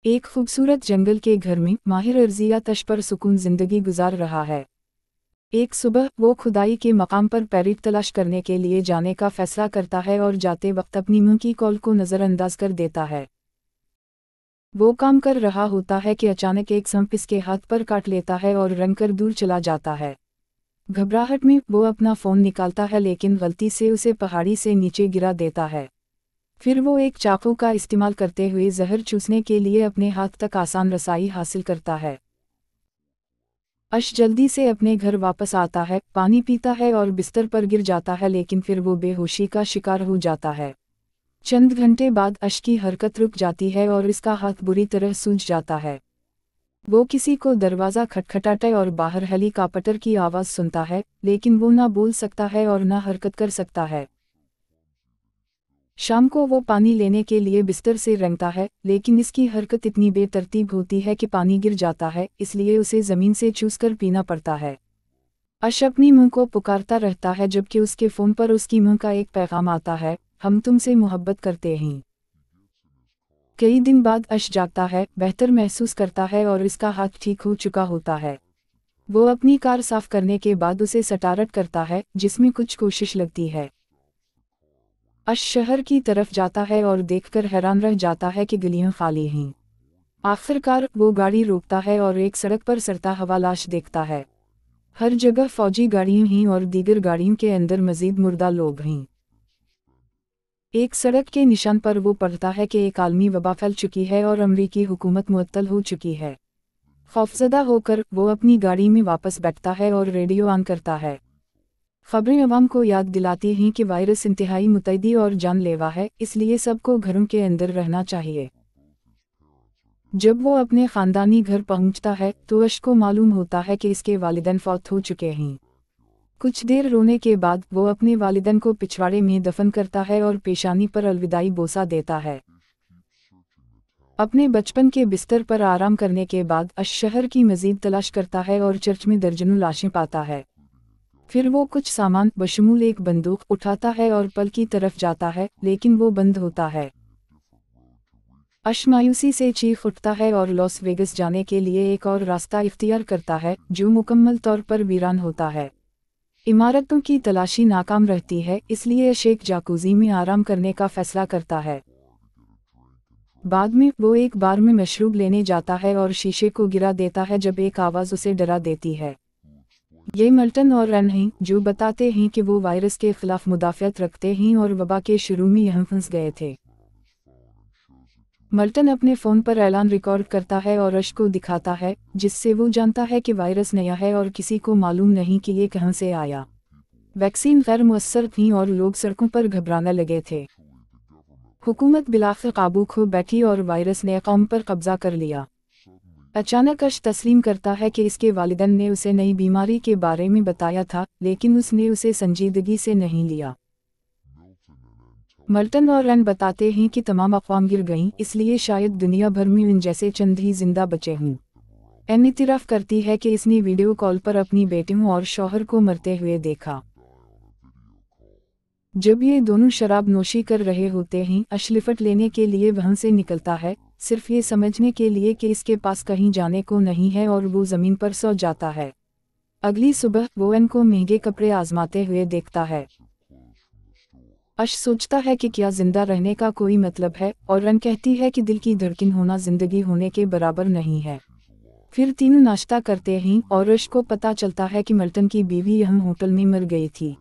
एक खूबसूरत जंगल के घर में माहिर अर्जिया तश पर सुकून जिंदगी गुजार रहा है। एक सुबह वो खुदाई के मकाम पर पैरिट तलाश करने के लिए जाने का फैसला करता है और जाते वक्त अपनी मुंह की कॉल को नज़रअंदाज कर देता है। वो काम कर रहा होता है कि अचानक एक सांप इसके हाथ पर काट लेता है और रंग कर दूर चला जाता है। घबराहट में वो अपना फ़ोन निकालता है लेकिन गलती से उसे पहाड़ी से नीचे गिरा देता है। फिर वो एक चाकू का इस्तेमाल करते हुए जहर चूसने के लिए अपने हाथ तक आसान रसाई हासिल करता है। अश जल्दी से अपने घर वापस आता है, पानी पीता है और बिस्तर पर गिर जाता है लेकिन फिर वो बेहोशी का शिकार हो जाता है। चंद घंटे बाद अश की हरकत रुक जाती है और इसका हाथ बुरी तरह सूज जाता है। वो किसी को दरवाज़ा खटखटाता और बाहर हेलीकॉप्टर की आवाज़ सुनता है, लेकिन वो ना बोल सकता है और ना हरकत कर सकता है। शाम को वो पानी लेने के लिए बिस्तर से रेंगता है, लेकिन इसकी हरकत इतनी बेतरतीब होती है कि पानी गिर जाता है, इसलिए उसे ज़मीन से चूसकर पीना पड़ता है। अश अपनी मुंह को पुकारता रहता है जबकि उसके फ़ोन पर उसकी मुंह का एक पैगाम आता है, हम तुमसे मोहब्बत करते हैं। कई दिन बाद अश जागता है, बेहतर महसूस करता है और इसका हाथ ठीक हो चुका होता है। वो अपनी कार साफ करने के बाद उसे स्टार्ट करता है, जिसमें कुछ कोशिश लगती है। अश शहर की तरफ जाता है और देखकर हैरान रह जाता है कि गलियां खाली हैं। आखिरकार वो गाड़ी रोकता है और एक सड़क पर सड़ता हुआ लाश देखता है। हर जगह फौजी गाड़ियां हैं और दीगर गाड़ियों के अंदर मजीद मुर्दा लोग हैं। एक सड़क के निशान पर वो पढ़ता है कि एक आलमी वबा फैल चुकी है और अमरीकी हुकूमत मुअत्तल हो चुकी है। खौफजदा होकर वो अपनी गाड़ी में वापस बैठता है और रेडियो ऑन करता है। खबरें अवाम को याद दिलाती हैं कि वायरस इंतहाई मुतअद्दी और जानलेवा है, इसलिए सबको घरों के अंदर रहना चाहिए। जब वो अपने ख़ानदानी घर पहुंचता है तो अश को मालूम होता है कि इसके वालिदैन फौत हो चुके हैं। कुछ देर रोने के बाद वो अपने वालिदैन को पिछवाड़े में दफन करता है और पेशानी पर अलविदाई बोसा देता है। अपने बचपन के बिस्तर पर आराम करने के बाद अश शहर की मजीद तलाश करता है और चर्च में दर्जनों लाशें पाता है। फिर वो कुछ सामान बशमूल एक बंदूक उठाता है और पल की तरफ जाता है, लेकिन वो बंद होता है। अश मायूसी से चीख उठता है और लॉस वेगस जाने के लिए एक और रास्ता इख्तियार करता है, जो मुकम्मल तौर पर वीरान होता है। इमारतों की तलाशी नाकाम रहती है, इसलिए अश एक जाकूज़ी में आराम करने का फैसला करता है। बाद में वो एक बार में मशरूब लेने जाता है और शीशे को गिरा देता है जब एक आवाज़ उसे डरा देती है। ये मल्टन और रन हैं, जो बताते हैं कि वो वायरस के खिलाफ मुदाफ़ियत रखते हैं और वबा के शुरू में यहाँ फंस गए थे। मल्टन अपने फ़ोन पर ऐलान रिकॉर्ड करता है और अश को दिखाता है, जिससे वो जानता है कि वायरस नया है और किसी को मालूम नहीं कि ये कहाँ से आया। वैक्सीन गैर मुअस्सर थी और लोग सड़कों पर घबराने लगे थे। हुकूमत बिलाखिर काबू खो बैठी और वायरस ने कौम पर कब्जा कर लिया। अचानक अश तस्लीम करता है कि इसके वालिदैन ने उसे नई बीमारी के बारे में बताया था, लेकिन उसने उसे संजीदगी से नहीं लिया। मल्टन और रन बताते हैं कि तमाम अक़वाम गिर गईं, इसलिए शायद दुनिया भर में उन जैसे चंद ही जिंदा बचे हों। एन इतराफ़ करती है कि इसने वीडियो कॉल पर अपनी बेटियों और शौहर को मरते हुए देखा। जब ये दोनों शराब नोशी कर रहे होते हैं, अश लिफट लेने के लिए वहाँ से निकलता है, सिर्फ ये समझने के लिए कि इसके पास कहीं जाने को नहीं है, और वो ज़मीन पर सो जाता है। अगली सुबह वो एन को महंगे कपड़े आजमाते हुए देखता है। अश सोचता है कि क्या जिंदा रहने का कोई मतलब है, और रन कहती है कि दिल की धड़कन होना जिंदगी होने के बराबर नहीं है। फिर तीनों नाश्ता करते हैं और अश को पता चलता है कि मल्टन की बीवी यहाँ होटल में मर गई थी।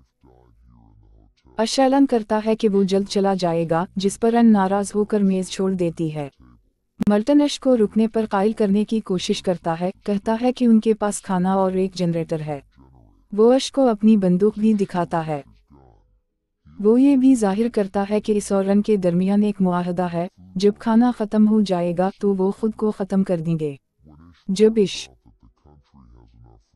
अश ऐलान करता है कि वो जल्द चला जाएगा, जिस पर रन नाराज होकर मेज़ छोड़ देती है। मल्टन अश को रुकने पर कायल करने की कोशिश करता है, कहता है कि उनके पास खाना और एक जनरेटर है। वो अश को अपनी बंदूक भी दिखाता है। वो ये भी जाहिर करता है कि इस और रन के दरमियान एक मुआहदा है, जब खाना ख़त्म हो जाएगा तो वो खुद को ख़त्म कर देंगे। जब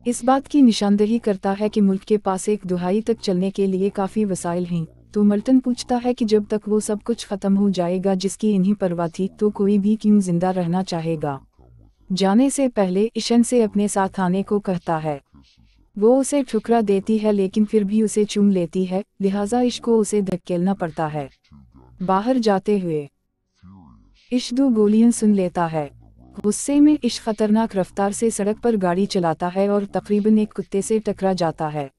इस बात की निशानदही करता है कि मुल्क के पास एक दुहाई तक चलने के लिए काफ़ी वसाइल हैं, तो मल्टन पूछता है कि जब तक वो सब कुछ ख़त्म हो जाएगा जिसकी इन्हीं परवाह थी, तो कोई भी क्यों जिंदा रहना चाहेगा। जाने से पहले इशन से अपने साथ आने को कहता है। वो उसे ठुकरा देती है लेकिन फिर भी उसे चूम लेती है, लिहाजा इश को उसे धकेलना पड़ता है। बाहर जाते हुए इश 2 गोलियां सुन लेता है। गुस्से में इश खतरनाक रफ्तार से सड़क पर गाड़ी चलाता है और तकरीबन एक कुत्ते से टकरा जाता है,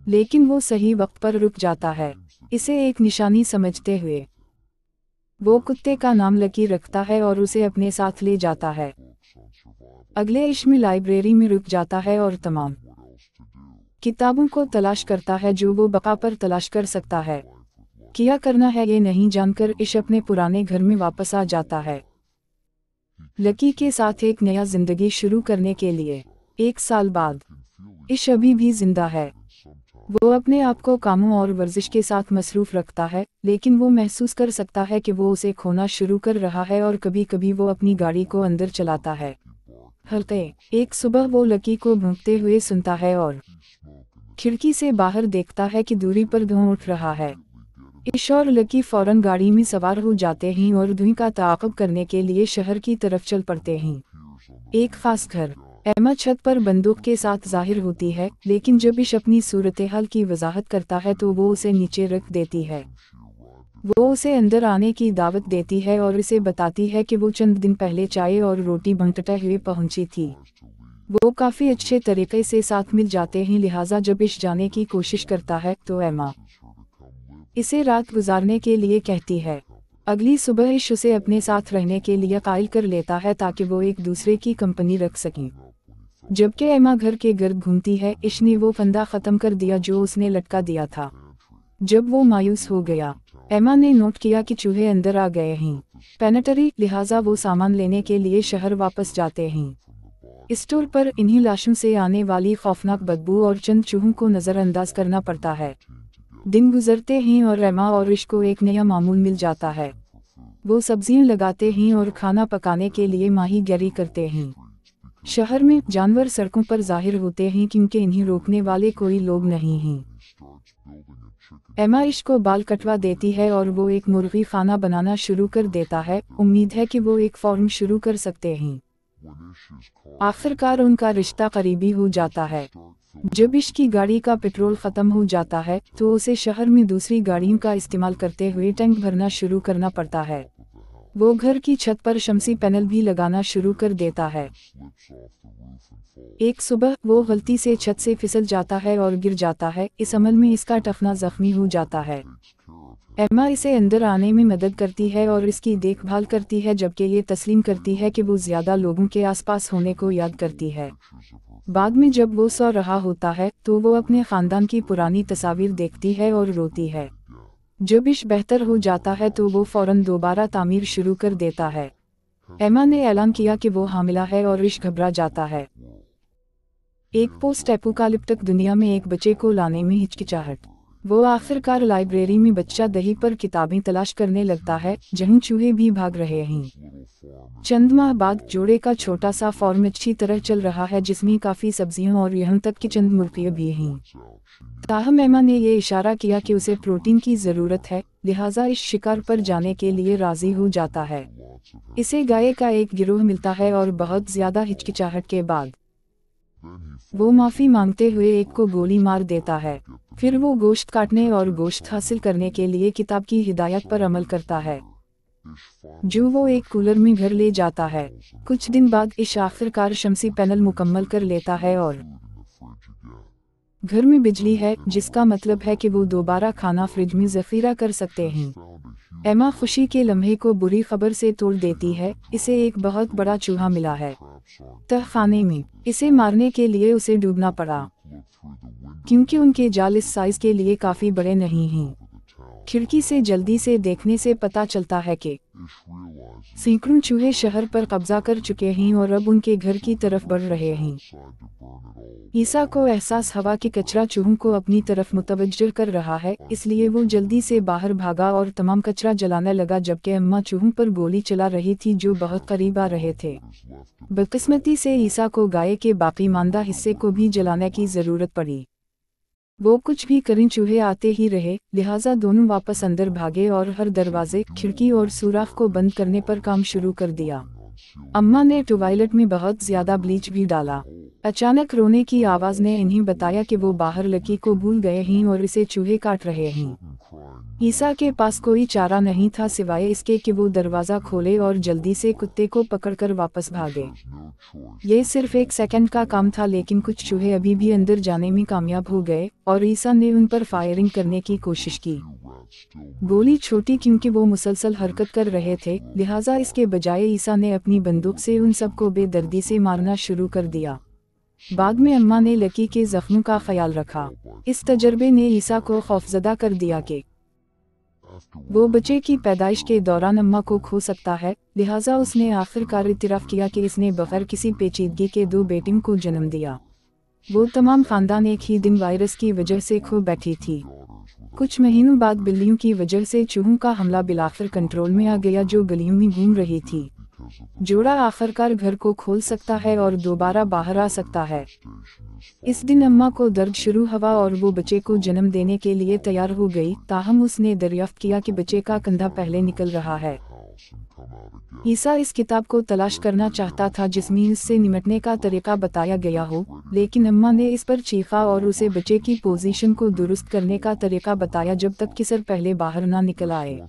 लेकिन वो सही वक्त पर रुक जाता है। इसे एक निशानी समझते हुए वो कुत्ते का नाम लकी रखता है और उसे अपने साथ ले जाता है। अगले इश में लाइब्रेरी में रुक जाता है और तमाम किताबों को तलाश करता है जो वो बका पर तलाश कर सकता है। क्या करना है ये नहीं जानकर इश अपने पुराने घर में वापस आ जाता है, लकी के साथ एक नया जिंदगी शुरू करने के लिए। 1 साल बाद इश अभी भी जिंदा है। वो अपने आप को कामों और वर्जिश के साथ मसरूफ रखता है, लेकिन वो महसूस कर सकता है कि वो उसे खोना शुरू कर रहा है और कभी कभी वो अपनी गाड़ी को अंदर चलाता है। हल्के एक सुबह वो लकी को भूंकते हुए सुनता है और खिड़की से बाहर देखता है कि दूरी पर धुआं उठ रहा है। इश और लकी फौरन गाड़ी में सवार हो जाते हैं और धुएं का ताक़ुब करने के लिए शहर की तरफ चल पड़ते हैं। एक खास घर एमा छत पर बंदूक के साथ जाहिर होती है, लेकिन जब इश अपनी सूरत हाल की वजाहत करता है तो वो उसे नीचे रख देती है। वो उसे अंदर आने की दावत देती है और इसे बताती है कि वो चंद दिन पहले चाय और रोटी बांटते हुए पहुंची थी। वो काफ़ी अच्छे तरीके से साथ मिल जाते हैं, लिहाजा जब इश जाने की कोशिश करता है तो एमा इसे रात गुजारने के लिए कहती है। अगली सुबह इश उसे अपने साथ रहने के लिए कायल कर लेता है ताकि वो एक दूसरे की कंपनी रख सकें। जबकि एमा घर के गर्द घूमती है, इश ने वो फंदा ख़त्म कर दिया जो उसने लटका दिया था। जब वो मायूस हो गया, एमा ने नोट किया कि चूहे अंदर आ गए हैं पेनेटरी, लिहाजा वो सामान लेने के लिए शहर वापस जाते हैं। स्टोर पर इन्हीं लाशों से आने वाली खौफनाक बदबू और चंद चूहों को नज़रअंदाज करना पड़ता है। दिन गुजरते हैं और एमा और इश को एक नया मामूल मिल जाता है। वो सब्जियां लगाते हैं और खाना पकाने के लिए माहीगीरी करते हैं। शहर में जानवर सड़कों पर जाहिर होते हैं क्योंकि इन्हें रोकने वाले कोई लोग नहीं हैं। एमा इश को बाल कटवा देती है और वो एक मुर्गी खाना बनाना शुरू कर देता है। उम्मीद है कि वो एक फॉर्म शुरू कर सकते हैं। आखिरकार उनका रिश्ता करीबी हो जाता है। जब इश की गाड़ी का पेट्रोल ख़त्म हो जाता है तो उसे शहर में दूसरी गाड़ियों का इस्तेमाल करते हुए टैंक भरना शुरू करना पड़ता है। वो घर की छत पर शमसी पैनल भी लगाना शुरू कर देता है। एक सुबह वो गलती से छत से फिसल जाता है और गिर जाता है। इस अमल में इसका टफना जख्मी हो जाता है। एमा इसे अंदर आने में मदद करती है और इसकी देखभाल करती है, जबकि ये तस्लीम करती है कि वो ज़्यादा लोगों के आसपास होने को याद करती है। बाद में जब वो सो रहा होता है तो वो अपने ख़ानदान की पुरानी तस्वीर देखती है और रोती है। जब इश बेहतर हो जाता है तो वो फ़ौरन दोबारा तामीर शुरू कर देता है। एमा ने ऐलान किया कि वो हामिला है और इश घबरा जाता है। एक पोस्ट एपोकालिप्टिक दुनिया में एक बच्चे को लाने में हिचकिचाहट। वो आखिरकार लाइब्रेरी में बच्चा दही पर किताबें तलाश करने लगता है, जहीं चूहे भी भाग रहे हैं। चंद माह बाद जोड़े का छोटा सा फॉर्म अच्छी तरह चल रहा है, जिसमें काफ़ी सब्जियां और यहाँ तक कि चंद मुर्गियां भी हैं। ताहम एमा ने ये इशारा किया कि उसे प्रोटीन की ज़रूरत है, लिहाजा इस शिकार पर जाने के लिए राज़ी हो जाता है। इसे गाय का एक गिरोह मिलता है और बहुत ज़्यादा हिचकिचाहट के बाद वो माफ़ी मांगते हुए एक को गोली मार देता है। फिर वो गोश्त काटने और गोश्त हासिल करने के लिए किताब की हिदायत पर अमल करता है, जो वो एक कूलर में घर ले जाता है। कुछ दिन बाद इश आखिरकार शमसी पैनल मुकम्मल कर लेता है और घर में बिजली है, जिसका मतलब है कि वो दोबारा खाना फ्रिज में ज़ख़ीरा कर सकते हैं। एमा खुशी के लम्हे को बुरी खबर से तोड़ देती है। इसे एक बहुत बड़ा चूहा मिला है तहखाने में। इसे मारने के लिए उसे डूबना पड़ा, क्योंकि उनके जाल इस साइज के लिए काफ़ी बड़े नहीं हैं। खिड़की से जल्दी से देखने से पता चलता है कि सैकड़ों चूहे शहर पर कब्जा कर चुके हैं और अब उनके घर की तरफ बढ़ रहे हैं। ईसा को एहसास हुआ कि कचरा चूहों को अपनी तरफ मुतवज्जह कर रहा है, इसलिए वो जल्दी से बाहर भागा और तमाम कचरा जलाने लगा, जबकि अम्मा चूहों पर गोली चला रही थी जो बहुत करीब आ रहे थे। बदकिस्मती से ईसा को गाय के बाकी मांदा हिस्से को भी जलाने की ज़रूरत पड़ी। वो कुछ भी करें चूहे आते ही रहे, लिहाजा दोनों वापस अंदर भागे और हर दरवाजे, खिड़की और सुराख को बंद करने पर काम शुरू कर दिया। अम्मा ने टॉयलेट में बहुत ज़्यादा ब्लीच भी डाला। अचानक रोने की आवाज़ ने इन्हें बताया कि वो बाहर लकी को भूल गए हैं और इसे चूहे काट रहे हैं। ईसा के पास कोई चारा नहीं था सिवाय इसके कि वो दरवाज़ा खोले और जल्दी से कुत्ते को पकड़कर वापस भागे। ये सिर्फ एक सेकंड का काम था, लेकिन कुछ चूहे अभी भी अंदर जाने में कामयाब हो गए और ईसा ने उन पर फायरिंग करने की कोशिश की। गोली छोटी क्योंकि वो मुसलसल हरकत कर रहे थे, लिहाजा इसके बजाय ईसा ने अपनी बंदूक से उन सबको बेदर्दी से मारना शुरू कर दिया। बाद में अम्मा ने लकी के जख्मों का ख्याल रखा। इस तजर्बे ने ईसा को खौफजदा कर दिया कि वो बच्चे की पैदाइश के दौरान अम्मा को खो सकता है, लिहाजा उसने आखिरकार इतराफ़ किया कि इसने बगैर किसी पेचीदगी के 2 बेटियों को जन्म दिया। वो तमाम खानदान एक ही दिन वायरस की वजह से खो बैठी थी। कुछ महीनों बाद बिल्लियों की वजह से चूहों का हमला बिलाखिर कंट्रोल में आ गया जो गलियों में घूम रही थी। जोड़ा आखिरकार घर को खोल सकता है और दोबारा बाहर आ सकता है। इस दिन अम्मा को दर्द शुरू हुआ और वो बच्चे को जन्म देने के लिए तैयार हो गई, ताहम उसने दरियाफ्त किया कि बच्चे का कंधा पहले निकल रहा है। ईसा इस किताब को तलाश करना चाहता था जिसमें इससे निपटने का तरीका बताया गया हो, लेकिन अम्मा ने इस पर चीखा और उसे बच्चे की पोजीशन को दुरुस्त करने का तरीका बताया जब तक कि सर पहले बाहर ना निकल आए।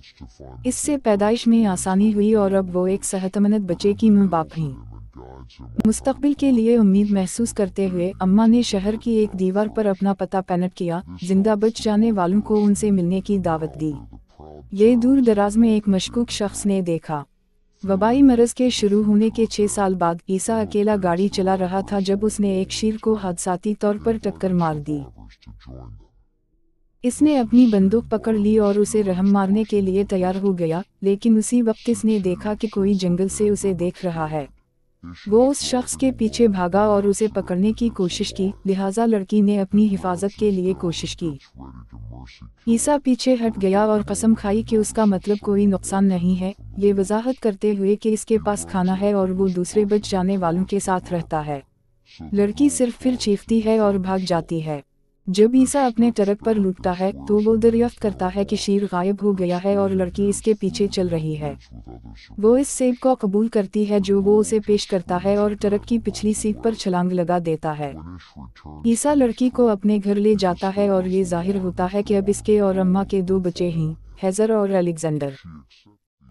इससे पैदाइश में आसानी हुई और अब वो एक सेहतमंद बच्चे की मां बाप हैं। मुस्तकबिल के लिए उम्मीद महसूस करते हुए अम्मा ने शहर की एक दीवार पर अपना पता पेंट किया। जिंदा बच जाने वालों को उनसे मिलने की दावत दी। ये दूर दराज में एक मशकूक शख्स ने देखा। वबाई मरज के शुरू होने के 6 साल बाद ईसा अकेला गाड़ी चला रहा था जब उसने एक शेर को हादसाती तौर पर टक्कर मार दी। इसने अपनी बंदूक पकड़ ली और उसे रहम मारने के लिए तैयार हो गया, लेकिन उसी वक्त इसने देखा कि कोई जंगल से उसे देख रहा है। वो उस शख्स के पीछे भागा और उसे पकड़ने की कोशिश की, लिहाजा लड़की ने अपनी हिफाजत के लिए कोशिश की। ईसा पीछे हट गया और कसम खाई कि उसका मतलब कोई नुकसान नहीं है, ये वजाहत करते हुए कि इसके पास खाना है और वो दूसरे बच जाने वालों के साथ रहता है। लड़की सिर्फ फिर चीखती है और भाग जाती है। जब ईसा अपने ट्रक पर लुटता है तो वो दरियाफ्त करता है कि शेर गायब हो गया है और लड़की इसके पीछे चल रही है। वो इस सेब को कबूल करती है जो वो उसे पेश करता है और ट्रक की पिछली सीट पर छलांग लगा देता है। ईसा लड़की को अपने घर ले जाता है और ये जाहिर होता है कि अब इसके और अम्मा के 2 बच्चे हैं, हेजर और अलेक्जेंडर।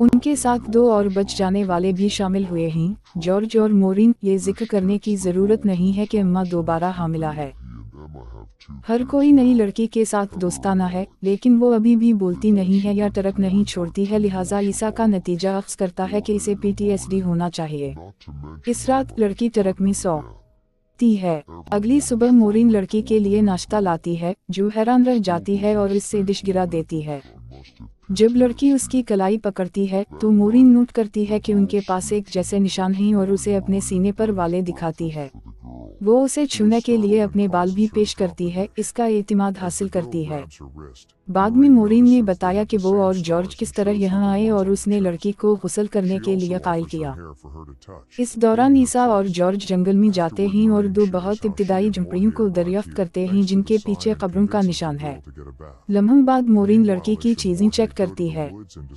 उनके साथ 2 और बच जाने वाले भी शामिल हुए हैं, जॉर्ज और मोरिन। ये जिक्र करने की ज़रूरत नहीं है कि अम्मा दोबारा हामिला है। हर कोई नई लड़की के साथ दोस्ताना है, लेकिन वो अभी भी बोलती नहीं है या ट्रक नहीं छोड़ती है, लिहाजा ईसा का नतीजा अख्स करता है कि इसे PTSD होना चाहिए। इस रात लड़की ट्रक में सोती है। अगली सुबह मोरिन लड़की के लिए नाश्ता लाती है, जो हैरान रह जाती है और इससे डिश गिरा देती है। जब लड़की उसकी कलाई पकड़ती है तो मोरिन नोट करती है कि उनके पास एक जैसे निशान हैं और उसे अपने सीने पर वाले दिखाती है। वो उसे छूने के लिए अपने बाल भी पेश करती है, इसका एतिमाद हासिल करती है। बाद में मोरिन ने बताया कि वो और जॉर्ज किस तरह यहाँ आए और उसने लड़की को गुस्ल करने के लिए कायल किया। इस दौरान ईसा और जॉर्ज जंगल में जाते हैं और 2 बहुत इब्तिदाई झुंपड़ियों को दरियाफ्त करते हैं जिनके पीछे कब्रों का निशान है। लम्हों बाद मोरिन लड़की की चीजें चेक करती है।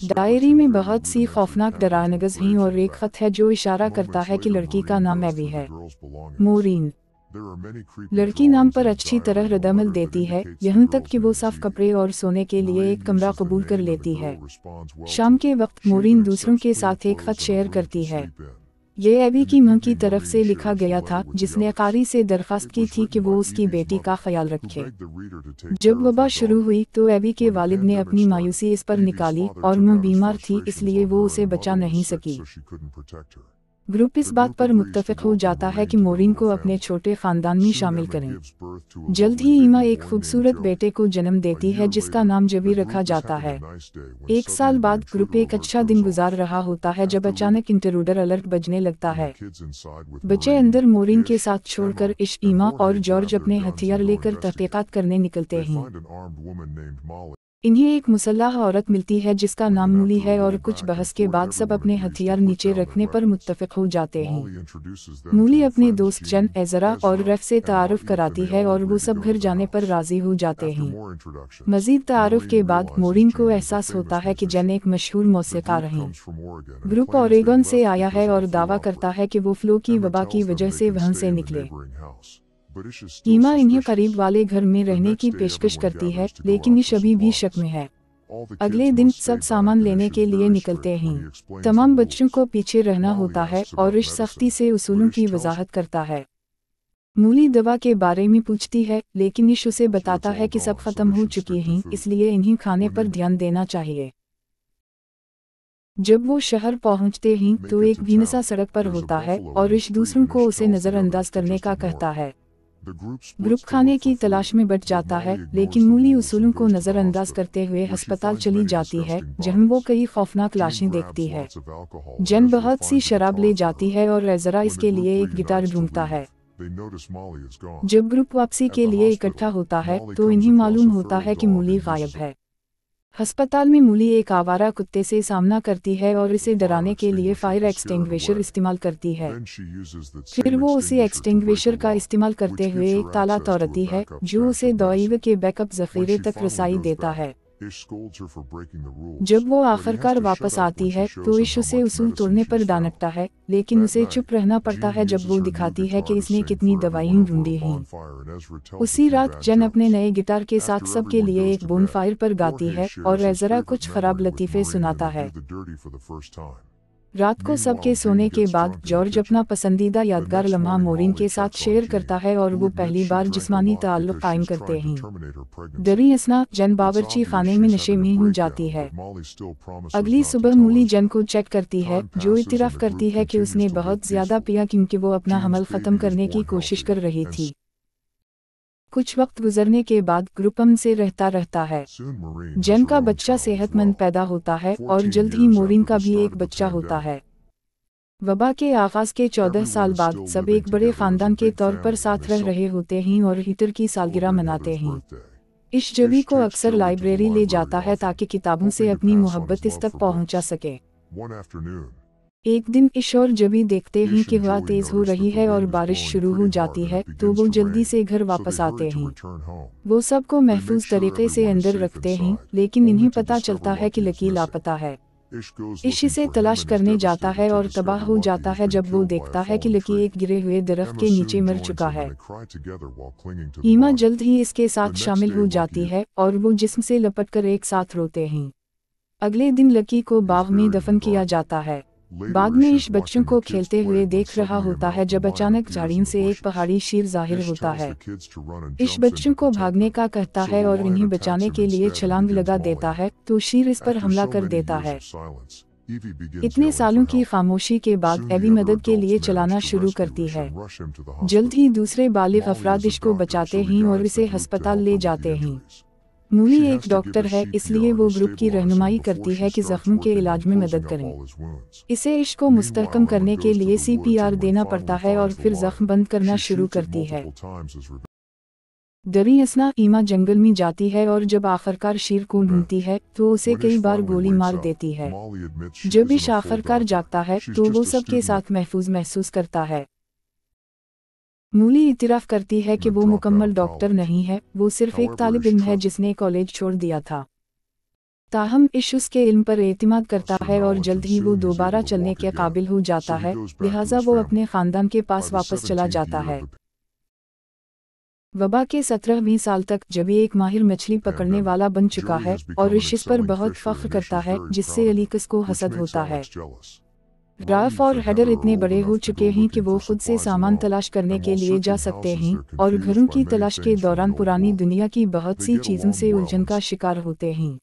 डायरी में बहुत सी खौफनाक डरानगज हैं और एक खत है जो इशारा करता है कि लड़की का नाम एबी है। मोरिन लड़की नाम पर अच्छी तरह रद्दमल देती है, यहाँ तक कि वो साफ कपड़े और सोने के लिए एक कमरा कबूल कर लेती है। शाम के वक्त मोरिन दूसरों के साथ एक खत शेयर करती है। ये एबी की मां की तरफ से लिखा गया था, जिसने कारी से दरख्वास्त की थी कि वो उसकी बेटी का ख्याल रखे। जब वबा शुरू हुई तो एबी के वालिद ने अपनी मायूसी इस पर निकाली और मां बीमार थी, इसलिए वो उसे बचा नहीं सकी। ग्रुप इस बात पर मुत्तफिक हो जाता है कि मोरिन को अपने छोटे खानदान में शामिल करें। जल्द ही ईमा एक खूबसूरत बेटे को जन्म देती है जिसका नाम जबी रखा जाता है। 1 साल बाद ग्रुप एक अच्छा दिन गुजार रहा होता है जब अचानक इंटरूडर अलर्ट बजने लगता है। बच्चे अंदर मोरिन के साथ छोड़कर ईमा और जॉर्ज अपने हथियार लेकर तहकीकात करने निकलते हैं। इन्हें एक मुसल्लाह औरत मिलती है जिसका नाम मूली है और कुछ बहस के बाद सब अपने हथियार नीचे रखने पर मुत्तफिक हो जाते हैं। मूली अपने दोस्त जन, एजरा और रेफ से तारुफ कराती है और वो सब घर जाने पर राजी हो जाते हैं। मजीद तारुफ के बाद मोरिन को एहसास होता है कि जन एक मशहूर मौसीकार हैं। ग्रुप ओरेगन से आया है और दावा करता है कि वो फ्लू की वबा की वजह से वहाँ से निकले। ईमा इन्हें करीब वाले घर में रहने की पेशकश करती है, लेकिन इश अभी भी शक में है। अगले दिन सब सामान लेने के लिए निकलते हैं। तमाम बच्चों को पीछे रहना होता है और इश सख्ती से उसूलों की वजाहत करता है। मूली दवा के बारे में पूछती है, लेकिन इश उसे बताता है कि सब खत्म हो चुकी हैं, इसलिए इन्हीं खाने पर ध्यान देना चाहिए। जब वो शहर पहुंचते हैं तो एक भीनसा सड़क पर होता है और इश दूसरों को उसे नजरअंदाज करने का कहता है। ग्रुप खाने की तलाश में बच जाता है, लेकिन मूली उसूलों को नजरअंदाज करते हुए अस्पताल चली जाती है, जहां वो कई खौफनाक लाशें देखती है। जन बहुत सी शराब ले जाती है और एजरा इसके लिए एक गिटार ढूंढता है। जब ग्रुप वापसी के लिए इकट्ठा होता है तो इन्हें मालूम होता है कि मूली गायब है। अस्पताल में मूली एक आवारा कुत्ते से सामना करती है और इसे डराने के लिए फायर एक्सटिंग्विशर इस्तेमाल करती है। फिर वो उसे एक्सटिंग्विशर का इस्तेमाल करते हुए एक ताला तोड़ती है, जो उसे दवाई के बैकअप जखीरे तक रसाई देता है। जब वो आखिरकार वापस आती है तो इश उसे उसूल तोड़ने पर डांटता है, लेकिन उसे चुप रहना पड़ता है जब वो दिखाती है कि इसने कितनी दवाइयां ढूंढी हैं। उसी रात जन अपने नए गिटार के साथ सबके लिए एक बोनफायर पर गाती है और एजरा कुछ खराब लतीफे सुनाता है। रात को सबके सोने के बाद जॉर्ज अपना पसंदीदा यादगार लम्हा मोरिन के साथ शेयर करता है और वो पहली बार जिस्मानी ताल्लुक कायम करते हैं। दरी असना जन बावर्ची खाने में नशे में हो जाती है। अगली सुबह मूली जन को चेक करती है, जो इतराफ करती है कि उसने बहुत ज्यादा पिया क्योंकि वो अपना हमल खत्म करने की कोशिश कर रही थी। कुछ वक्त गुजरने के बाद ग्रुप अमन से रहता है। जन का बच्चा सेहतमंद पैदा होता है और जल्द ही मोरिन का भी एक बच्चा होता है। वबा के आगाज के 14 साल बाद सब एक बड़े खानदान के तौर पर साथ रह रहे होते हैं और हिटर की सालगिरह मनाते हैं। इश जबी को अक्सर लाइब्रेरी ले जाता है ताकि किताबों से अपनी मोहब्बत इस तक पहुंचा सके। एक दिन इश और जबी देखते हैं कि हवा तेज हो रही है और बारिश शुरू हो जाती है, तो वो जल्दी से घर वापस आते हैं। वो सबको महफूज तरीके से अंदर रखते हैं, लेकिन इन्हें पता चलता है कि लकी लापता है। इश इसे तलाश करने जाता है और तबाह हो जाता है जब वो देखता है कि लकी एक गिरे हुए दरख्त के नीचे मर चुका है। ईमा जल्द ही इसके साथ शामिल हो जाती है और वो जिस्म से लपटकर एक साथ रोते हैं। अगले दिन लकी को बाग में दफन किया जाता है। बाद में इश बच्चों को खेलते हुए देख रहा होता है जब अचानक झाड़ियों से एक पहाड़ी शेर जाहिर होता है। इश बच्चों को भागने का कहता है और इन्हें बचाने के लिए छलांग लगा देता है, तो शेर इस पर हमला कर देता है। इतने सालों की खामोशी के बाद एबी मदद के लिए चलाना शुरू करती है। जल्द ही दूसरे बालिग अफराद इश को बचाते हैं और इसे अस्पताल ले जाते हैं। मूली एक डॉक्टर है, इसलिए वो ग्रुप की रहनुमाई करती है कि जख्मों के इलाज में मदद करें। इसे इश को मुस्तहकम करने के लिए CPR देना पड़ता है और फिर जख्म बंद करना शुरू करती है। दरी असना ईमा जंगल में जाती है और जब आखिरकार शेर को ढूंढती है तो उसे कई बार गोली मार देती है। जब इश आखिरकार जागता है तो वो सबके साथ महफूज महसूस करता है। मूली इतराफ करती है कि वो मुकम्मल डॉक्टर नहीं है, वो सिर्फ एक तालिब इल्म है जिसने कॉलेज छोड़ दिया था। ताहम इश उसके इल्म पर एतिमाद करता है और जल्द ही वो दोबारा चलने के काबिल हो जाता है, लिहाजा वो अपने खानदान के पास वापस चला जाता है। वबा के 17वें साल तक जबी एक माहिर मछली पकड़ने वाला बन चुका है और इश इस पर बहुत फख्र करता है, जिससे अलीकस को हसद होता है। राफ और हेडर इतने बड़े हो चुके हैं कि वो खुद से सामान तलाश करने के लिए जा सकते हैं और घरों की तलाश के दौरान पुरानी दुनिया की बहुत सी चीज़ों से उलझन का शिकार होते हैं।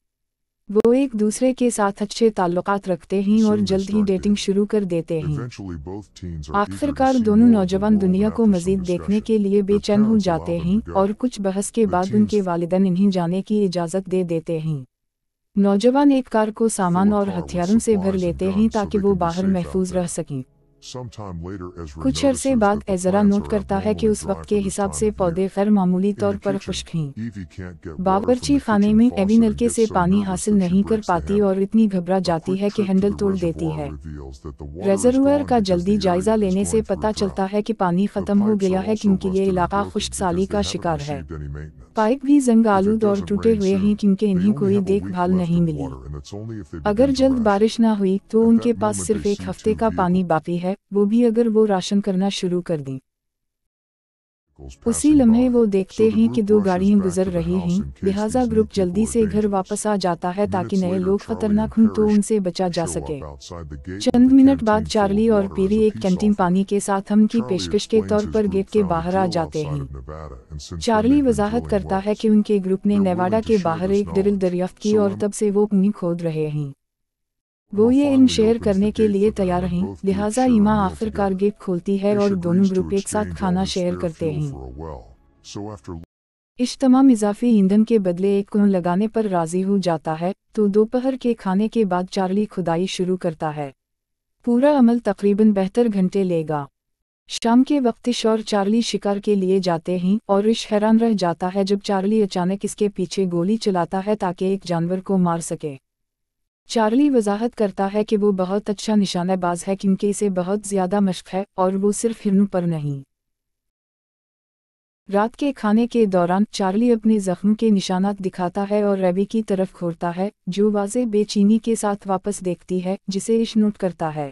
वो एक दूसरे के साथ अच्छे ताल्लुकात रखते हैं और जल्द ही डेटिंग शुरू कर देते हैं। आखिरकार दोनों नौजवान दुनिया को मजीद देखने के लिए बेचैन हो जाते हैं और कुछ बहस के बाद उनके वालिदैन इन्हें जाने की इजाज़त दे देते हैं। नौजवान एक कार को सामान और हथियारों से भर लेते हैं ताकि वो बाहर महफूज रह सकें। कुछ अरसे बाद एजरा नोट करता है कि उस वक्त के हिसाब से पौधे खैर मामूली तौर पर खुश्क हैं। बावर्ची खाने में एबी नलके से पानी हासिल नहीं कर पाती और इतनी घबरा जाती है कि हैंडल तोड़ देती है। रेजर्वुआर का जल्दी जायजा लेने से पता चलता है कि पानी खत्म हो गया है क्योंकि ये इलाका खुश्क साली का शिकार है। पाइप भी जंग आलूद और टूटे हुए हैं क्योंकि इन्हें कोई देखभाल नहीं मिली। अगर जल्द बारिश ना हुई तो उनके पास सिर्फ एक हफ्ते का पानी बाकी है, वो भी अगर वो राशन करना शुरू कर दें। उसी लम्हे वो देखते हैं कि दो गाड़ियां गुजर रही हैं, लिहाजा ग्रुप जल्दी से घर वापस आ जाता है ताकि नए लोग खतरनाक हों तो उनसे बचा जा सके। चंद मिनट बाद चार्ली और पीरी एक कैंटीन पानी के साथ हम की पेशकश के तौर पर गेट के बाहर आ जाते हैं। चार्ली वजाहत करता है कि उनके ग्रुप ने नेवाडा के बाहर एक ड्रिल दरियाफ्त की और तब से वो कुएं खोद रहे हैं। वो ये इन शेयर करने के लिए तैयार हैं, लिहाजा ईमा आखिरकार गेट खोलती है और दोनों ग्रुप एक साथ खाना शेयर करते हैं। इस तमाम इजाफी ईंधन के बदले एक कुएं लगाने पर राजी हो जाता है, तो दोपहर के खाने के बाद चार्ली खुदाई शुरू करता है। पूरा अमल तकरीबन 72 घंटे लेगा। शाम के वक्त इश और चार्ली शिकार के लिए जाते हैं और इश हैरान रह जाता है जब चार्ली अचानक इसके पीछे गोली चलाता है ताकि एक जानवर को मार सके। चार्ली वजाहत करता है कि वो बहुत अच्छा निशानेबाज है क्योंकि इसे बहुत ज़्यादा मशक है और वो सिर्फ हिरनों पर नहीं। रात के खाने के दौरान चार्ली अपने जख्म के निशानात दिखाता है और रेबी की तरफ घूरता है, जो वाज़े बेचैनी के साथ वापस देखती है, जिसे इश नोट करता है।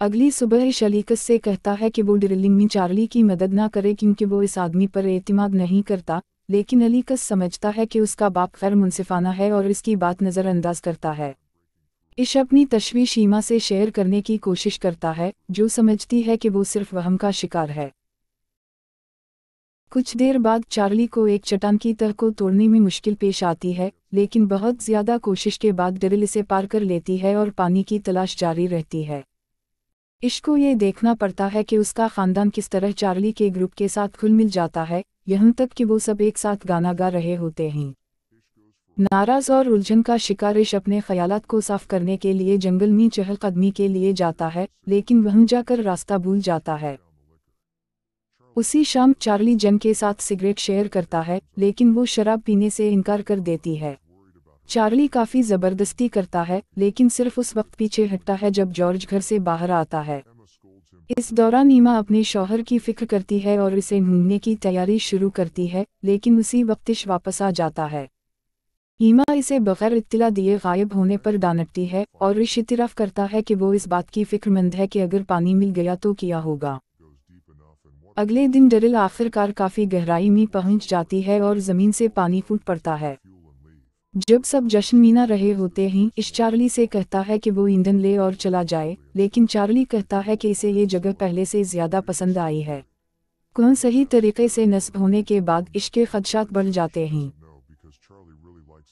अगली सुबह इश अलीकस से कहता है कि वो ड्रिलिंग में चार्ली की मदद ना करे क्योंकि वो इस आदमी पर एतमाद नहीं करता, लेकिन अलीकस समझता है कि उसका बाप खैर मुनसिफाना है और इसकी बात नज़रअंदाज करता है। इश अपनी तशवीश ईमा से शेयर करने की कोशिश करता है, जो समझती है कि वो सिर्फ वहम का शिकार है। कुछ देर बाद चार्ली को एक चट्टान की तह को तोड़ने में मुश्किल पेश आती है, लेकिन बहुत ज़्यादा कोशिश के बाद ड्रिल इसे पार कर लेती है और पानी की तलाश जारी रहती है। इश को ये देखना पड़ता है कि उसका ख़ानदान किस तरह चार्ली के ग्रुप के साथ खुल मिल जाता है, यहाँ तक कि वो सब एक साथ गाना गा रहे होते हैं। नाराज़ और उलझन का शिकार इश अपने ख्यालात को साफ करने के लिए जंगल में चहलकदमी के लिए जाता है, लेकिन वहीं जाकर रास्ता भूल जाता है। उसी शाम चार्ली जन के साथ सिगरेट शेयर करता है, लेकिन वो शराब पीने से इनकार कर देती है। चार्ली काफ़ी ज़बरदस्ती करता है, लेकिन सिर्फ उस वक्त पीछे हटता है जब जॉर्ज घर से बाहर आता है। इस दौरान ईमा अपने शौहर की फिक्र करती है और इसे ढूंढने की तैयारी शुरू करती है, लेकिन उसी वक्त इश वापस आ जाता है। ईमा इसे बगैर इत्तला दिए गायब होने पर डांटती है और इश इतराफ़ करता है कि वो इस बात की फिक्रमंद है कि अगर पानी मिल गया तो क्या होगा। अगले दिन ड्रिल आखिरकार काफ़ी गहराई में पहुंच जाती है और ज़मीन से पानी फूट पड़ता है। जब सब जश्न मना रहे होते हैं, इश चार्ली से कहता है कि वो ईंधन ले और चला जाए, लेकिन चार्ली कहता है कि इसे ये जगह पहले से ज़्यादा पसंद आई है। कुएं सही तरीके से नस्ब होने के बाद इश के खदशात बढ़ जाते हैं।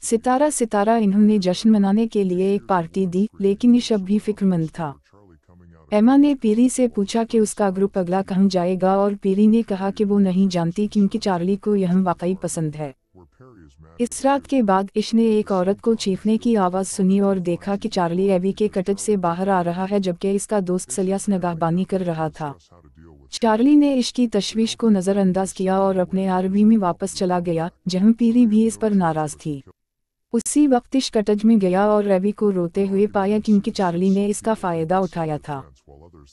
सितारा इन्होंने जश्न मनाने के लिए एक पार्टी दी, लेकिन इश अब भी फिक्रमंद था। एमा ने पीरी से पूछा कि उसका ग्रुप अगला कहाँ जाएगा और पीरी ने कहा कि वो नहीं जानती क्योंकि चार्ली को यह वाकई पसंद है। इस रात के बाद इश ने एक औरत को चीखने की आवाज़ सुनी और देखा कि चार्ली एबी के कटज से बाहर आ रहा है जबकि इसका दोस्त सलियास नगाहबानी कर रहा था। चार्ली ने इश की तशवीश को नज़रअंदाज किया और अपने आरवी में वापस चला गया, जहां पीरी भी इस पर नाराज़ थी। उसी वक्त इश कटज में गया और एबी को रोते हुए पाया क्योंकि चार्ली ने इसका फ़ायदा उठाया था।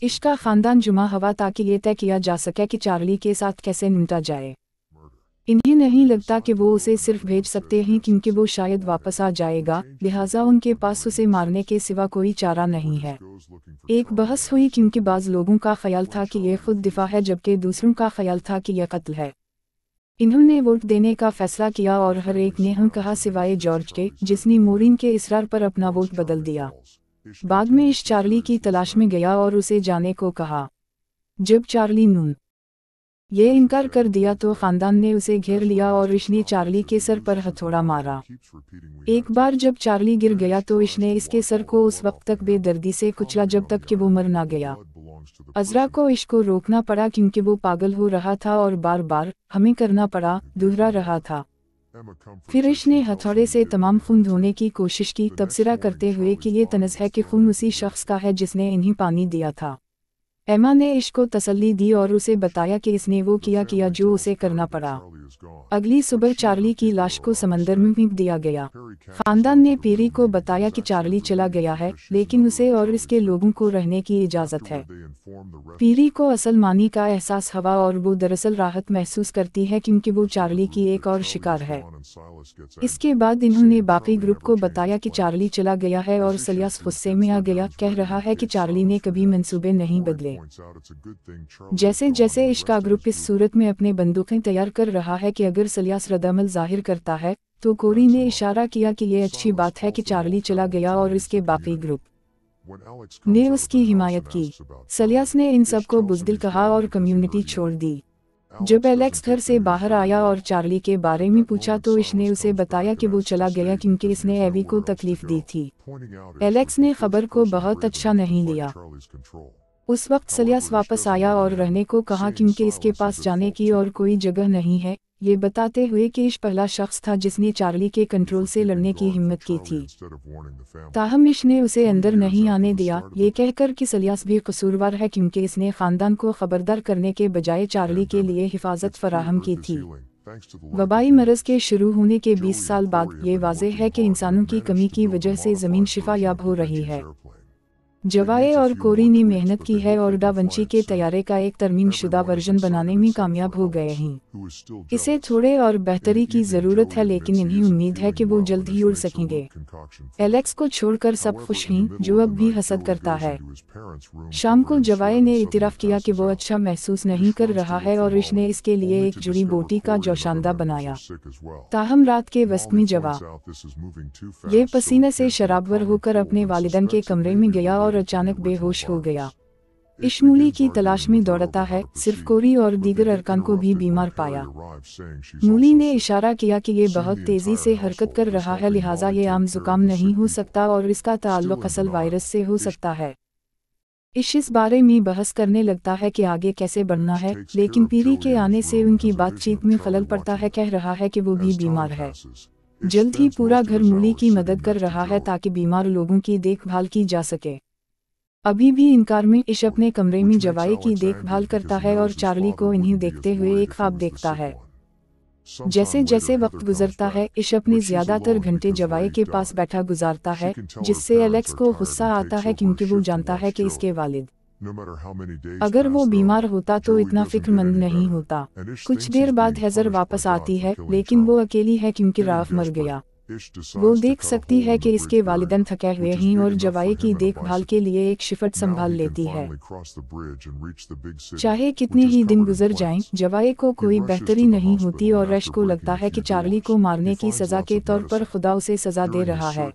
इश का ख़ानदान जुमा हुआ ताकि ये तय किया जा सके कि चार्ली के साथ कैसे निपटा जाए। इन्हें नहीं लगता कि वो उसे सिर्फ भेज सकते हैं क्योंकि वो शायद वापस आ जाएगा, लिहाजा उनके पास उसे मारने के सिवा कोई चारा नहीं है। एक बहस हुई क्योंकि बाज़ लोगों का ख्याल था कि यह खुद दिफा है जबकि दूसरों का ख्याल था कि यह कत्ल है। इन्होंने वोट देने का फैसला किया और हर एक ने हम कहा सिवाय जॉर्ज के, जिसने मोरिन के इसरार पर अपना वोट बदल दिया। बाद में इश चार्ली की तलाश में गया और उसे जाने को कहा। जब चार्ली नून ये इनकार कर दिया तो ख़ानदान ने उसे घेर लिया और इश ने चार्ली के सर पर हथौड़ा मारा। एक बार जब चार्ली गिर गया तो इश ने इसके सर को उस वक्त तक बेदर्दी से कुचला जब तक कि वो मर ना गया। अज़रा को इश को रोकना पड़ा क्योंकि वो पागल हो रहा था और बार बार हमें करना पड़ा दोहरा रहा था। फिर इश ने हथौड़े से तमाम खून धोने की कोशिश की, तबसरा करते हुए कि ये तनज़ है कि खून उसी शख्स का है जिसने इन्हें पानी दिया था। एमा ने इश को तसल्ली दी और उसे बताया कि इसने वो किया जो उसे करना पड़ा। अगली सुबह चार्ली की लाश को समंदर में फेंक दिया गया। ख़ानदान ने पीरी को बताया कि चार्ली चला गया है, लेकिन उसे और इसके लोगों को रहने की इजाज़त है। पीरी को असल मानी का एहसास हुआ और वो दरअसल राहत महसूस करती है क्योंकि वो चार्ली की एक और शिकार है। इसके बाद इन्होंने बाकी ग्रुप को बताया कि चार्ली चला गया है और सलियास गुस्से में आ गया, कह रहा है कि चार्ली ने कभी मंसूबे नहीं बदले। चाहिए। जैसे जैसे इश्का ग्रुप इस सूरत में अपने बंदूकें तैयार कर रहा है कि अगर सलियास रद्दअमल जाहिर करता है, तो कोरी ने इशारा किया कि ये अच्छी बात है कि चार्ली चला गया और इसके बाकी ग्रुप ने उसकी हिमायत की। सलियास ने इन सबको बुज़दिल कहा और कम्युनिटी छोड़ दी। जब एलेक्स घर से बाहर आया और चार्ली के बारे में पूछा तो इसने उसे बताया कि वो चला गया क्योंकि इसने एवी को तकलीफ दी थी। एलेक्स ने खबर को बहुत अच्छा नहीं लिया। उस वक्त सलियास वापस आया और रहने को कहा क्योंकि इसके पास जाने की और कोई जगह नहीं है, ये बताते हुए कि इश पहला शख्स था जिसने चार्ली के कंट्रोल से लड़ने की हिम्मत की थी। ताहम इश ने उसे अंदर नहीं आने दिया, ये कहकर कि सलियास भी कसूरवार है क्योंकि इसने खानदान को खबरदार करने के बजाय चार्ली के लिए हिफाजत फराहम की थी। वबाई मरज के शुरू होने के 20 साल बाद ये वाज़ेह है कि इंसानों की कमी की वजह से ज़मीन शिफा याब हो रही है। जवाए और कोरी ने मेहनत की है और डा विंची के तैयारे का एक तरमीम शुदा वर्जन बनाने में कामयाब हो गए हैं। इसे थोड़े और बेहतरी की ज़रूरत है लेकिन इन्हें उम्मीद है कि वो जल्द ही उड़ सकेंगे। एलेक्स को छोड़कर सब खुश हैं, जो अब भी हसद करता है। शाम को जवाए ने इतराफ़ किया कि वो अच्छा महसूस नहीं कर रहा है और इश ने इसके लिए एक जुड़ी बोटी का जोशांदा बनाया। ताहम रात के वक्त में जवा ये पसीने से शराबवर होकर अपने वालिदैन के कमरे में गया और अचानक बेहोश हो गया। इश मूली की तलाश में दौड़ता है, सिर्फ कोरी और दीगर अरकान को भी बीमार पाया। मूली ने इशारा किया कि ये बहुत तेजी से हरकत कर रहा है, लिहाजा ये आम जुकाम नहीं हो सकता और इसका ताल्लुक असल वायरस से हो सकता है। इस बारे में बहस करने लगता है कि आगे कैसे बढ़ना है, लेकिन पीरी के आने से उनकी बातचीत में खलल पड़ता है। कह रहा है कि वो भी बीमार है। जल्द ही पूरा घर मूली की मदद कर रहा है ताकि बीमार लोगों की देखभाल की जा सके। अभी भी इनकार में इश अपने कमरे में जवाई की देखभाल करता है और चार्ली को इन्हें देखते हुए एक ख्वाब देखता है। जैसे जैसे वक्त गुजरता है, इश अपने ज्यादातर घंटे जवाई के पास बैठा गुजारता है, जिससे एलेक्स को गुस्सा आता है क्योंकि वो जानता है कि इसके वालिद अगर वो बीमार होता तो इतना फिक्रमंद नहीं होता। कुछ देर बाद हेजर वापस आती है, लेकिन वो अकेली है क्योंकि राफ मर गया। वो देख सकती है कि इसके वालिदैन थके हुए हैं और जवाई की देखभाल के लिए एक शिफ्ट संभाल लेती है। चाहे कितने ही दिन गुजर जाएं, जवाई को कोई बेहतरी नहीं होती और रश को लगता है कि चार्ली को मारने की सजा के तौर पर खुदा उसे सजा दे रहा है।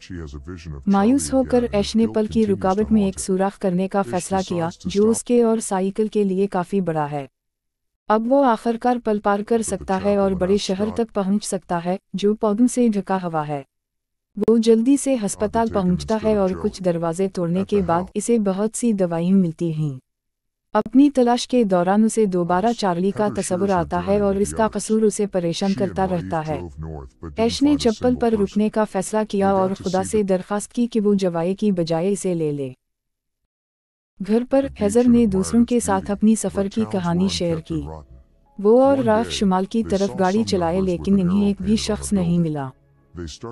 मायूस होकर ऐश ने पल की रुकावट में एक सुराख करने का फैसला किया, जो उसके और साइकिल के लिए काफी बड़ा है। अब वो आखिरकार पल पार कर सकता है और बड़े शहर तक पहुंच सकता है, जो पौधों से ढका हुआ है। वो जल्दी से अस्पताल पहुंचता है और कुछ दरवाजे तोड़ने के बाद इसे बहुत सी दवाइयां मिलती हैं। अपनी तलाश के दौरान उसे दोबारा चार्ली का तस्वुर आता है और इसका कसूर उसे परेशान करता रहता है। ऐश ने चप्पल पर रुकने का फैसला किया और खुदा से दरख्वास्त की कि वो जवाई की बजाय इसे ले ले। घर पर हेजर ने दूसरों के साथ अपनी सफ़र की कहानी शेयर की। वो और राफ शुमाल की तरफ गाड़ी चलाए लेकिन इन्हें एक भी शख्स नहीं मिला।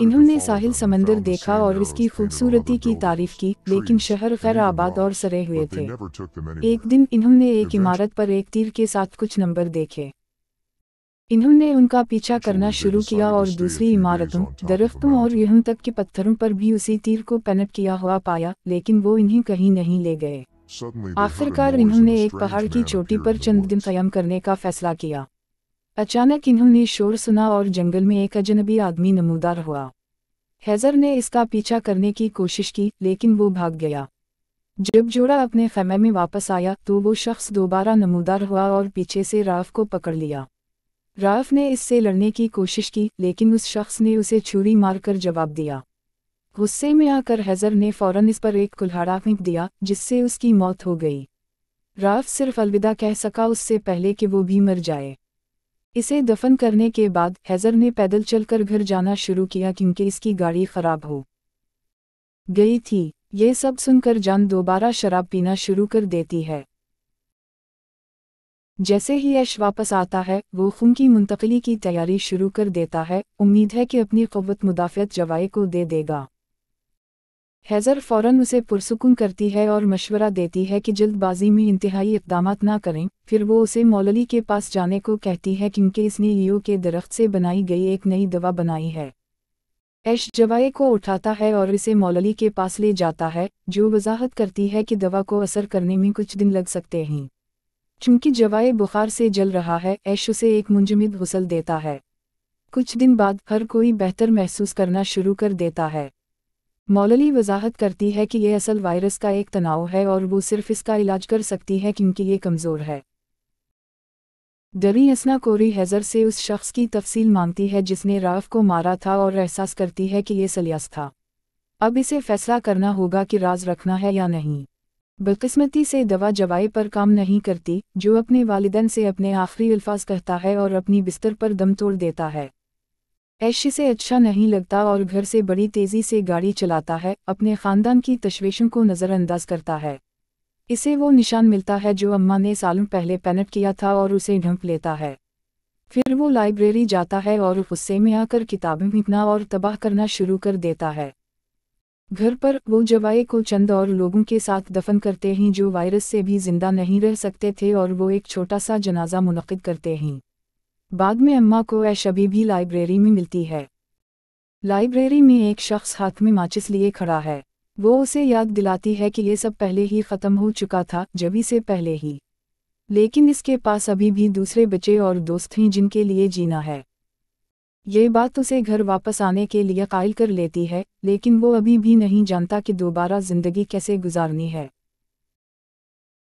इन्होंने साहिल समंदर देखा और इसकी खूबसूरती की तारीफ की, लेकिन शहर खैर आबाद और सरे हुए थे। एक दिन इन्होंने एक इमारत पर एक तीर के साथ कुछ नंबर देखे। इन्होंने उनका पीछा करना शुरू किया और दूसरी इमारतों, दरख्तों और यहाँ तक कि पत्थरों पर भी उसी तीर को पेंट किया हुआ पाया, लेकिन वो इन्हें कहीं नहीं ले गए। आखिरकार इन्होंने एक पहाड़ की चोटी पर चंद दिन क़याम करने का फैसला किया। अचानक इन्होंने शोर सुना और जंगल में एक अजनबी आदमी नमूदार हुआ। हेजर ने इसका पीछा करने की कोशिश की, लेकिन वो भाग गया। जब जोड़ा अपने खैमे में वापस आया तो वो शख्स दोबारा नमूदार हुआ और पीछे से राफ को पकड़ लिया। राफ ने इससे लड़ने की कोशिश की, लेकिन उस शख्स ने उसे छुरी मारकर जवाब दिया। गुस्से में आकर हेजर ने फौरन इस पर एक कुल्हाड़ा फेंक दिया, जिससे उसकी मौत हो गई। राफ सिर्फ अलविदा कह सका उससे पहले कि वो भी मर जाए। इसे दफन करने के बाद हेजर ने पैदल चलकर घर जाना शुरू किया क्योंकि इसकी गाड़ी खराब हो गई थी। ये सब सुनकर जान दोबारा शराब पीना शुरू कर देती है। जैसे ही ऐश वापस आता है, वो खून की मुंतकिली की तैयारी शुरू कर देता है। उम्मीद है कि अपनी क़ुव्वत मुदाफ़ियत जवाई को दे देगा। हेजर फ़ौरन उसे पुरसुकून करती है और मशवरा देती है कि जल्दबाजी में इंतहाई इक़दामात ना करें। फिर वो उसे मौलवी के पास जाने को कहती है क्योंकि इसने लियो के दरख्त से बनाई गई एक नई दवा बनाई है। ऐश जवाए को उठाता है और इसे मौलवी के पास ले जाता है, जो वजाहत करती है कि दवा को असर करने में कुछ दिन लग सकते हैं। चूंकि जवाए बुखार से जल रहा है, ऐश उसे एक मुंजमद गुस्ल देता है। कुछ दिन बाद हर कोई बेहतर महसूस करना शुरू कर देता है। मौलवी वजाहत करती है कि यह असल वायरस का एक तनाव है और वो सिर्फ इसका इलाज कर सकती है क्योंकि ये कमज़ोर है। डरी असना कोरी हैज़र से उस शख्स की तफसील मांगती है जिसने राफ को मारा था और एहसास करती है कि ये सलियास था। अब इसे फैसला करना होगा कि राज रखना है या नहीं। बदकिस्मती से दवा जवाए पर काम नहीं करती, जो अपने वालिदैन से अपने आखिरी अल्फाज कहता है और अपनी बिस्तर पर दम तोड़ देता है। ऐश से अच्छा नहीं लगता और घर से बड़ी तेज़ी से गाड़ी चलाता है, अपने ख़ानदान की तशवीशों को नज़रअंदाज करता है। इसे वो निशान मिलता है जो अम्मा ने सालों पहले पेनेट किया था और उसे ढंप लेता है। फिर वो लाइब्रेरी जाता है और गुस्से में आकर किताबें फेंकना और तबाह करना शुरू कर देता है। घर पर वो जवाए को चंद और लोगों के साथ दफन करते हैं जो वायरस से भी जिंदा नहीं रह सकते थे और वो एक छोटा सा जनाजा मुनक्किद करते हैं। बाद में अम्मा को ऐश अभी भी लाइब्रेरी में मिलती है। लाइब्रेरी में एक शख्स हाथ में माचिस लिए खड़ा है। वो उसे याद दिलाती है कि ये सब पहले ही ख़त्म हो चुका था, जभी से पहले ही। लेकिन इसके पास अभी भी दूसरे बच्चे और दोस्त हैं जिनके लिए जीना है। ये बात उसे घर वापस आने के लिए कायल कर लेती है, लेकिन वो अभी भी नहीं जानता कि दोबारा ज़िंदगी कैसे गुजारनी है।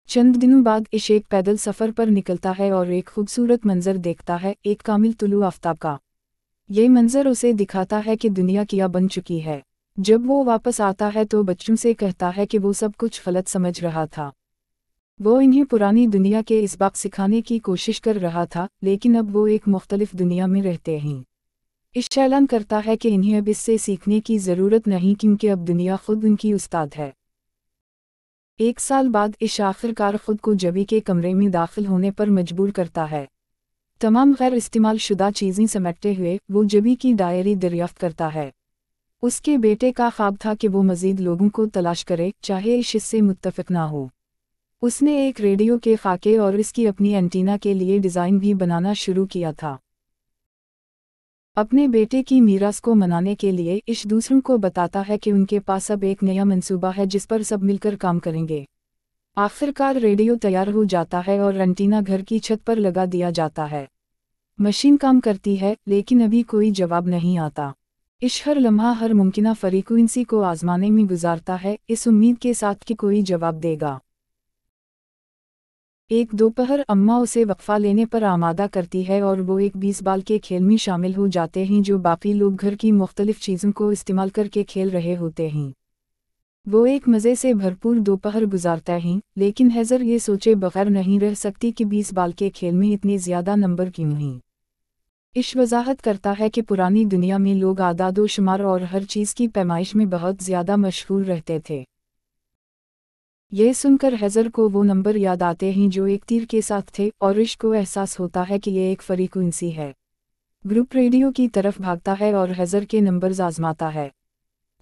चंद दिनों बाद इश एक पैदल सफ़र पर निकलता है और एक खूबसूरत मंजर देखता है, एक कामिल तुलू आफ्ताब का। ये मंजर उसे दिखाता है कि दुनिया क्या बन चुकी है। जब वो वापस आता है तो बच्चों से कहता है कि वो सब कुछ गलत समझ रहा था। वो इन्हें पुरानी दुनिया के इस बात सिखाने की कोशिश कर रहा था, लेकिन अब वो एक मुख्तलिफ दुनिया में रहते हैं। इश ऐलान करता है कि इन्हें अब इससे सीखने की ज़रूरत नहीं क्योंकि अब दुनिया खुद उनकी उस्ताद है। एक साल बाद इश आखिरकार खुद को जबी के कमरे में दाखिल होने पर मजबूर करता है। तमाम गैर इस्तेमाल शुदा चीज़ें समेटते हुए वो जबी की डायरी दरियाफ्त करता है। उसके बेटे का ख्वाब था कि वो मज़ीद लोगों को तलाश करे, चाहे इश इससे मुत्तफ़िक ना हो। उसने एक रेडियो के खाके और इसकी अपनी एंटीना के लिए डिज़ाइन भी बनाना शुरू किया था। अपने बेटे की मीरास को मनाने के लिए इश दूसरों को बताता है कि उनके पास अब एक नया मंसूबा है जिस पर सब मिलकर काम करेंगे। आखिरकार रेडियो तैयार हो जाता है और एंटीना घर की छत पर लगा दिया जाता है। मशीन काम करती है, लेकिन अभी कोई जवाब नहीं आता। इश हर लम्हा हर मुमकिना फ्रीक्वेंसी को आजमाने में गुजारता है, इस उम्मीद के साथ कि कोई जवाब देगा। एक दोपहर अम्मा उसे वक्फा लेने पर आमादा करती है और वो एक 20 बाल के खेल में शामिल हो जाते हैं जो बाकी लोग घर की मुख्तलिफ चीज़ों को इस्तेमाल करके खेल रहे होते हैं। वो एक मज़े से भरपूर दोपहर गुजारता है, लेकिन हैज़र ये सोचे बगैर नहीं रह सकती कि 20 बाल के खेल में इतने ज़्यादा नंबर क्यों हैं। इश वजाहत करता है कि पुरानी दुनिया में लोग आदादो शुमार और हर चीज़ की पैमाइश में बहुत ज़्यादा मशहूर रहते थे। यह सुनकर हैज़र को वो नंबर याद आते हैं जो एक तीर के साथ थे और इश को एहसास होता है कि ये एक फ्रीक्वेंसी है। ग्रुप रेडियो की तरफ भागता है और हैज़र के नंबर्स आजमाता है।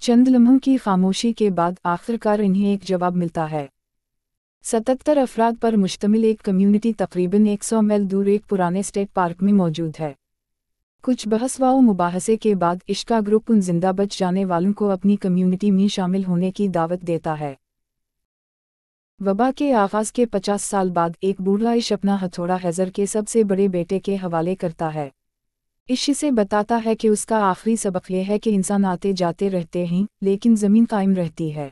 चंद लम्हों की खामोशी के बाद आखिरकार इन्हें एक जवाब मिलता है। 77 अफराद पर मुश्तमिल एक कम्युनिटी तकरीबन 100 मील दूर एक पुराने स्टेट पार्क में मौजूद है। कुछ बहस व मुबाहसे के बाद इश का ग्रुप उन जिंदा बच जाने वालों को अपनी कम्युनिटी में शामिल होने की दावत देता है। वबा के आगाज़ के 50 साल बाद एक बूढ़ा इश अपना हथौड़ा हैज़र के सबसे बड़े बेटे के हवाले करता है। इश इसे बताता है कि उसका आखिरी सबक यह है कि इंसान आते जाते रहते हैं, लेकिन ज़मीन कायम रहती है।